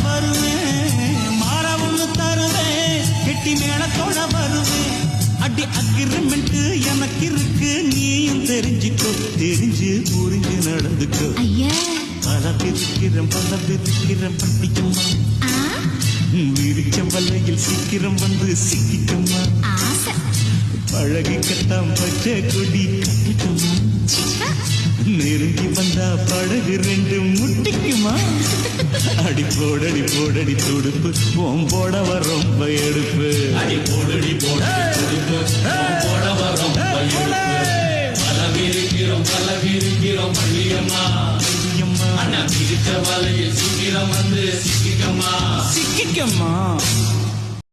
வருவேன், மாற ஒண்ணு தருவேன், கெட்டி மேளத்தோட வருவேன். அடி அக்ரிமெண்ட் எனக்கு இருக்கு, நீயும் தெரிஞ்சுக்கோ, தெரிஞ்சு புரிஞ்சு நடந்துக்கோ. பல பிரிக்கிறேன் பட்டிக்கம்மா, விரிச்ச வல்லையில் சீக்கிரம் வந்து சிக்கிக்கம்மா. பழகிக்கத்தான் பச்சை கொடி கட்டிக்கம்மா, நெருங்கி வந்தா படகு ரெண்டு முட்டிக்குமா. அடி போடடி துடுப்பு, போடவ ரொம்ப எடுப்பு. அடி போடடி துடுப்பு, போடவ ரொம்ப எடுப்பு. பலவிருக்கிறோம் பள்ளியம்மா, அண்ணா பிடிச்ச வலையில் சீக்கிரம் வந்து சிக்கிக்கம்மா.